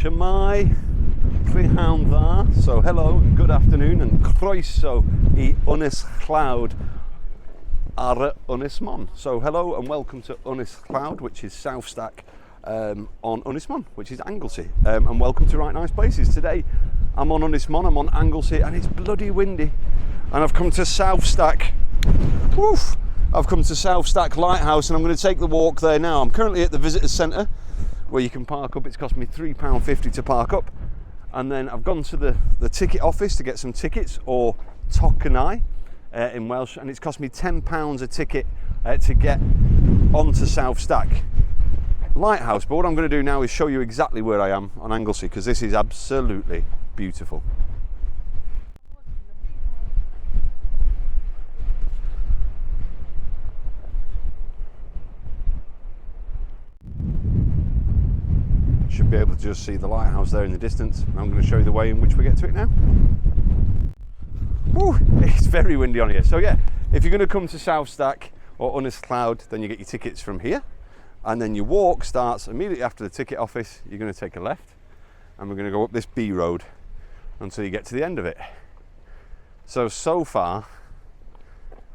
Shemai, Prynhawn dda. So hello and good afternoon and croeso I Ynys Cloud ar Ynys Mon. So hello and welcome to Ynys Cloud, which is South Stack on Ynys Mon, which is Anglesey. And welcome to Right Nice Places. Today I'm on Ynys Mon, I'm on Anglesey and it's bloody windy. And I've come to South Stack. Woof! I've come to South Stack Lighthouse and I'm going to take the walk there now. I'm currently at the Visitors Centre where you can park up. It's cost me £3.50 to park up. And then I've gone to the ticket office to get some tickets, or tokenau in Welsh, and it's cost me £10 a ticket to get onto South Stack Lighthouse. But what I'm going to do now is show you exactly where I am on Anglesey, because this is absolutely beautiful. Should be able to just see the lighthouse there in the distance. I'm going to show you the way in which we get to it now. Woo, it's very windy on here. So yeah, if you're going to come to South Stack or Ynys Cloud, then you get your tickets from here, and then your walk starts immediately after the ticket office. You're going to take a left and we're going to go up this B road until you get to the end of it. So far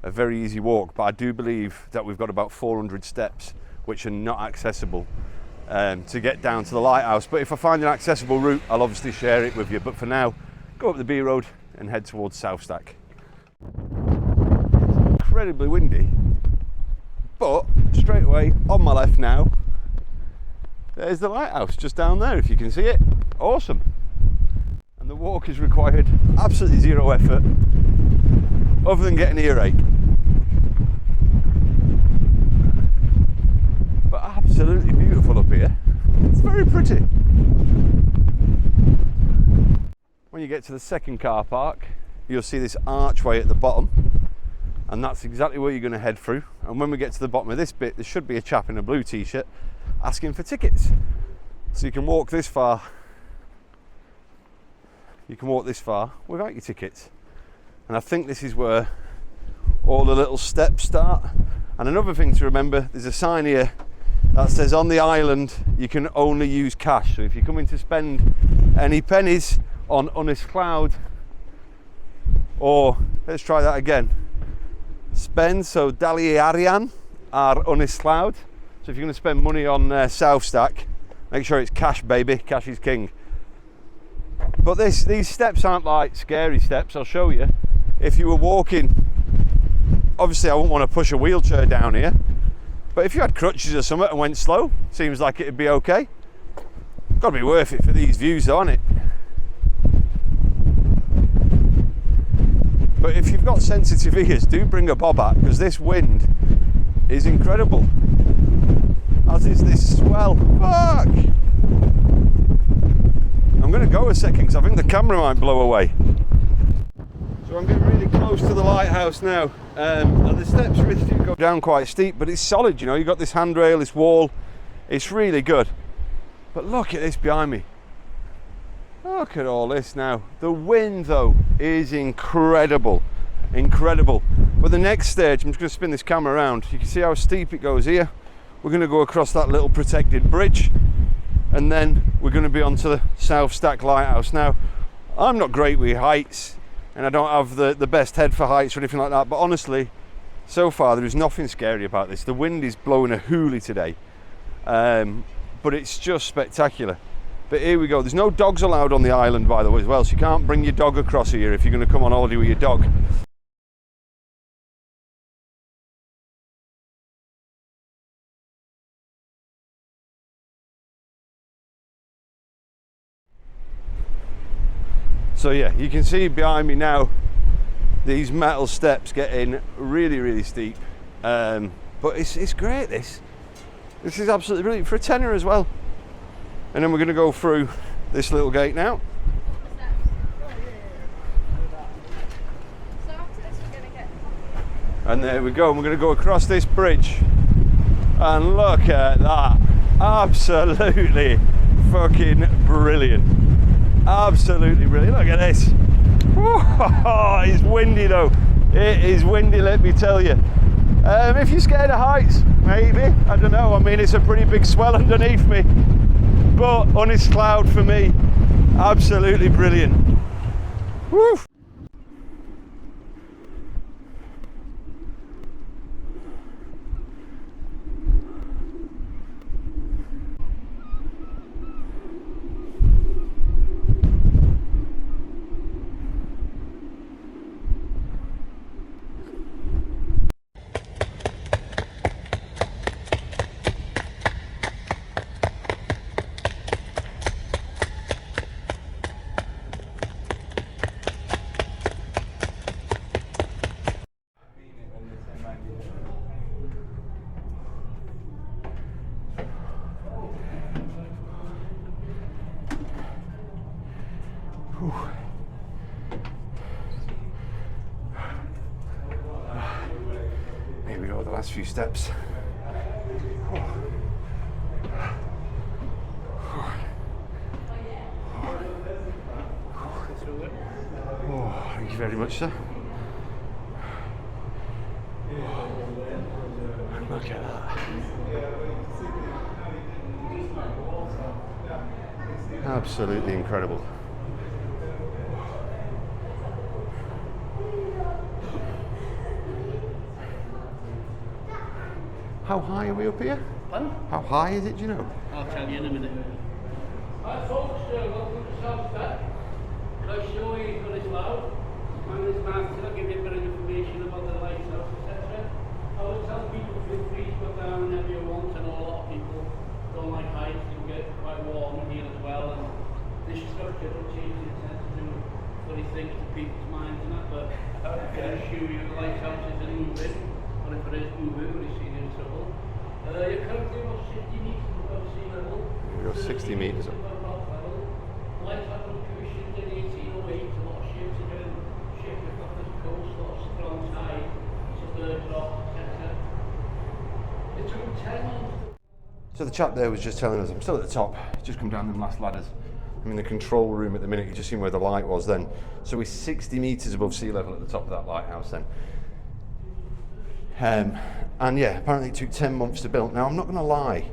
a very easy walk, but I do believe that we've got about 400 steps which are not accessible to get down to the lighthouse. But if I find an accessible route, I'll obviously share it with you. But for now, go up the B road and head towards South Stack. Incredibly windy, but straight away on my left now, there's the lighthouse just down there, if you can see it. Awesome. And the walk is required absolutely zero effort other than getting earache. But absolutely beautiful up here. It's very pretty. When you get to the second car park, you'll see this archway at the bottom, and that's exactly where you're going to head through. And when we get to the bottom of this bit, there should be a chap in a blue t-shirt asking for tickets. So you can walk this far. You can walk this far without your tickets. And I think this is where all the little steps start. And another thing to remember, there's a sign here that says on the island you can only use cash. So if you're coming to spend any pennies on Ynys Cloud, or let's try that again, spend, so dali arian ar Ynys Cloud. So if you're going to spend money on South Stack, make sure it's cash, baby. Cash is king. But these steps aren't like scary steps. I'll show you. If you were walking, obviously I wouldn't want to push a wheelchair down here, but if you had crutches or something and went slow, seems like it'd be okay. Got to be worth it for these views though, isn't it? But if you've got sensitive ears, do bring a bob hat, because this wind is incredible. As is this swell. Fuck! I'm going to go a second because I think the camera might blow away. So I'm getting really close to the lighthouse now. And the steps really do go down quite steep, but it's solid, you know. You've got this handrail, this wall. It's really good. But look at this behind me. Look at all this now. The wind though is incredible. Incredible. But the next stage, I'm just going to spin this camera around. You can see how steep it goes here. We're going to go across that little protected bridge, and then we're going to be onto the South Stack Lighthouse. Now, I'm not great with heights, and I don't have the best head for heights or anything like that, but honestly, so far there is nothing scary about this. The wind is blowing a hoolie today, but it's just spectacular. But here we go. There's no dogs allowed on the island, by the way, as well, so you can't bring your dog across here if you're going to come on holiday with your dog. So yeah, you can see behind me now these metal steps getting really, really steep. But it's great, this. This is absolutely brilliant for a tenner as well. And then we're going to go through this little gate now. And there we go, and we're going to go across this bridge. And look at that. Absolutely fucking brilliant. Absolutely brilliant. Look at this. Whoa, it's windy though. It is windy, let me tell you. If you're scared of heights, maybe. I don't know. I mean, it's a pretty big swell underneath me. but honest cloud for me, absolutely brilliant. Woo! Here we go, the last few steps. Oh, thank you very much, sir. Look at that. Absolutely incredible. How high are we up here? Pardon? How high is it, do you know? I'll tell you in a minute. Hi folks, welcome to South Stack. Can I show you what it's loud? My name is Martin, I'll give you a bit of information about the lighthouse, etc. I would tell people feel free to go down whenever you want. I know a lot of people don't like heights, you get quite warm in here as well, and this structure don't change the intent to do funny things to people's minds and that, but I can assure you the lighthouse isn't moving, or if it is moving, we're seeing trouble. You're currently about 60 metres above sea level. You're 60 metres up. Lighthouse was commissioned in 1808. A lot of ships are getting shipped off this coast, a lot of strong tide, submerged rocks, etc. It took 10 months. So the chap there was just telling us, I'm still at the top, just come down them last ladders. I'm in the control room at the minute, you just seen where the light was then. So we're 60 metres above sea level at the top of that lighthouse then. And yeah, apparently it took 10 months to build. Now I'm not going to lie,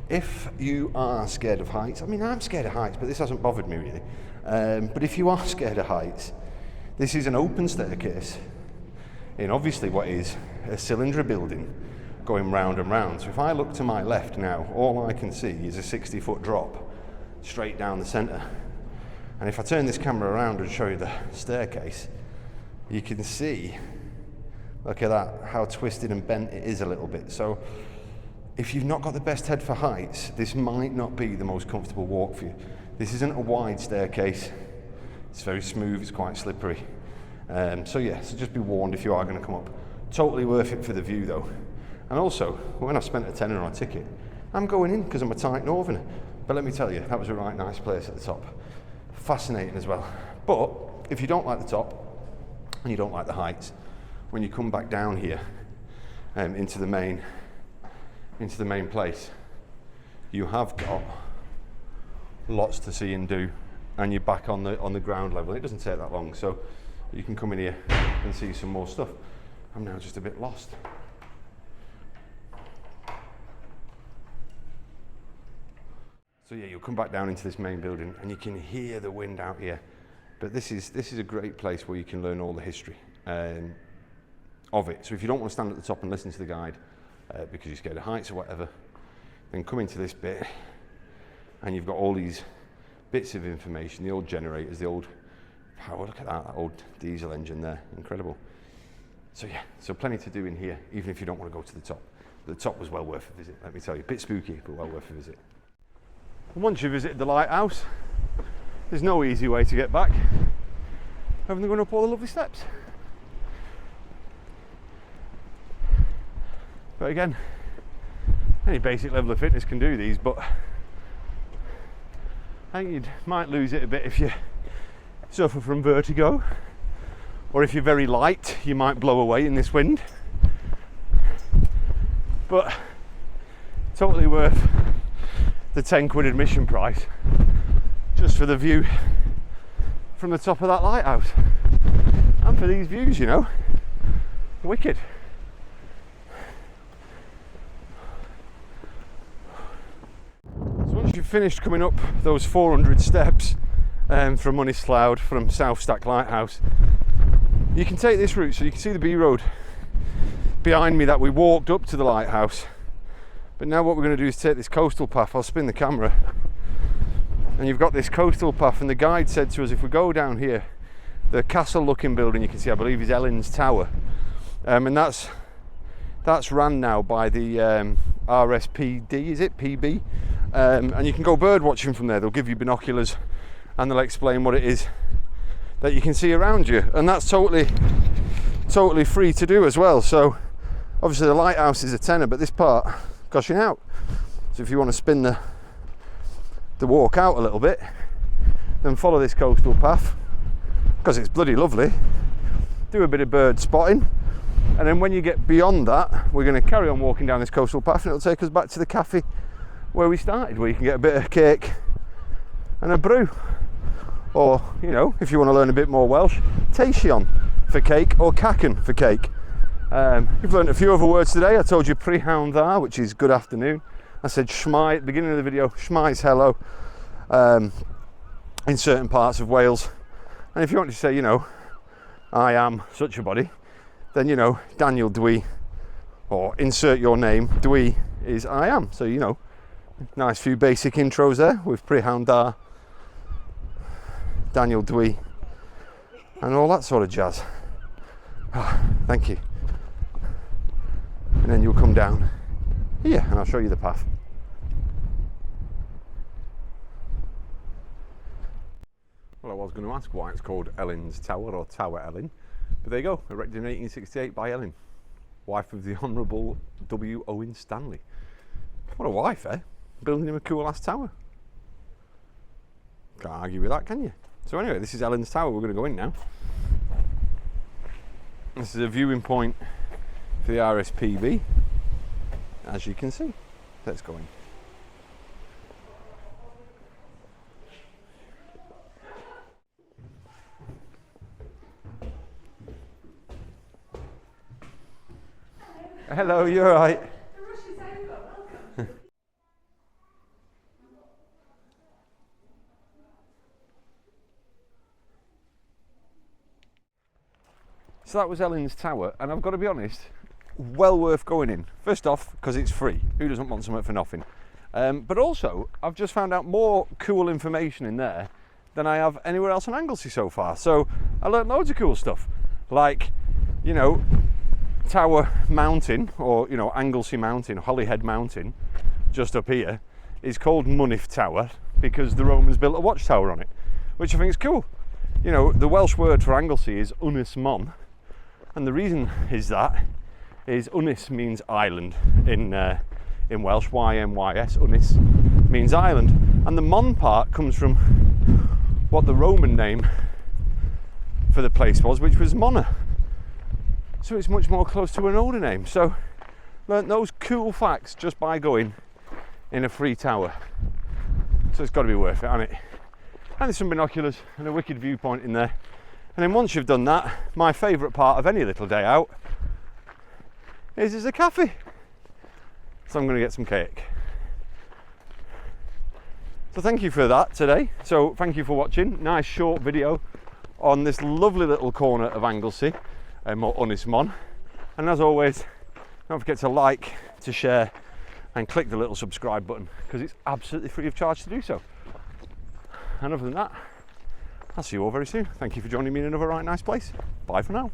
if you are scared of heights, I mean I'm scared of heights, but this hasn't bothered me really. But if you are scared of heights, this is an open staircase in obviously what is a cylinder building going round and round. So if I look to my left now, all I can see is a 60-foot drop straight down the centre. And if I turn this camera around and show you the staircase, you can see, look at that, how twisted and bent it is a little bit. So if you've not got the best head for heights, this might not be the most comfortable walk for you. This isn't a wide staircase. It's very smooth, it's quite slippery. So yeah, so just be warned if you are going to come up. Totally worth it for the view though. And also, when I've spent a tenner on a ticket, I'm going in because I'm a tight northerner. But let me tell you, that was a right nice place at the top. Fascinating as well. But if you don't like the top, and you don't like the heights, when you come back down here into the main place, you have got lots to see and do, and you're back on the ground level. It doesn't take that long, so you can come in here and see some more stuff. I'm now just a bit lost. So yeah, you'll come back down into this main building and you can hear the wind out here. But this is a great place where you can learn all the history of it. So if you don't want to stand at the top and listen to the guide because you're scared of heights or whatever, then come into this bit and you've got all these bits of information, the old generators, the old power, look at that old diesel engine there, incredible. So yeah, so plenty to do in here, even if you don't want to go to the top. The top was well worth a visit, let me tell you. A bit spooky, but well worth a visit. And once you've visited the lighthouse, there's no easy way to get back other than going up all the lovely steps. But again, any basic level of fitness can do these, but I think you might lose it a bit if you suffer from vertigo, or if you're very light, you might blow away in this wind. But totally worth the 10 quid admission price just for the view from the top of that lighthouse, and for these views, you know, wicked. So once you've finished coming up those 400 steps from Monysloud, from South Stack Lighthouse, you can take this route. So you can see the B road behind me that we walked up to the lighthouse. But now what we're going to do is take this coastal path. I'll spin the camera. And you've got this coastal path, and the guide said to us, if we go down here, the castle looking building you can see, I believe, is Elin's Tower. And that's run now by the RSPD, is it? PB? And you can go bird watching from there. They'll give you binoculars and they'll explain what it is that you can see around you. And that's totally free to do as well. So obviously the lighthouse is a tenner, but this part costs you out. So if you want to spin the walk out a little bit, then follow this coastal path, because it's bloody lovely. Do a bit of bird spotting, and then when you get beyond that, we're going to carry on walking down this coastal path, and it'll take us back to the cafe where we started, where you can get a bit of cake and a brew, or, you know, if you want to learn a bit more Welsh, teision for cake, or cacan for cake. You've learned a few other words today. I told you prynhawn dda, which is good afternoon. I said shmai at the beginning of the video. Shmai's hello in certain parts of Wales. And if you want to say, you know, I am such a body, then, you know, Daniel Dwi, or insert your name, Dwi is I am. So, you know, nice few basic intros there with prynhawn dda, Daniel Dwi, and all that sort of jazz. Oh, thank you. And then you'll come down here and I'll show you the path. Well, I was going to ask why it's called Elin's Tower, or Tower Elin, but there you go, erected in 1868 by Elin, wife of the Honourable W. Owen Stanley. What a wife, eh? Building him a cool ass tower. Can't argue with that, can you? So anyway, this is Elin's Tower. We're going to go in now. This is a viewing point for the RSPB, as you can see. Let's go in. Hello, you're right. So that was Elin's Tower, and I've got to be honest, well worth going in. First off, because it's free. Who doesn't want something for nothing? But also, I've just found out more cool information in there than I have anywhere else in Anglesey so far. So I learned loads of cool stuff, like, you know, Tower Mountain, or, you know, Anglesey Mountain, Holyhead Mountain, just up here, is called Munif Tower because the Romans built a watchtower on it, which I think is cool. You know, the Welsh word for Anglesey is Ynys Mon, and the reason is Ynys means island in Welsh. YMYS, Ynys means island, and the Mon part comes from what the Roman name for the place was, which was Mona. So it's much more close to an older name. So learnt those cool facts just by going in a free tower. So it's got to be worth it, hasn't it? And there's some binoculars and a wicked viewpoint in there. And then once you've done that, my favourite part of any little day out is a cafe. So I'm going to get some cake. So thank you for that today. So thank you for watching. Nice short video on this lovely little corner of Anglesey, or Ynys Mon. And as always, don't forget to like, to share, and click the little subscribe button, because it's absolutely free of charge to do so. And other than that, I'll see you all very soon. Thank you for joining me in another right nice place. Bye for now.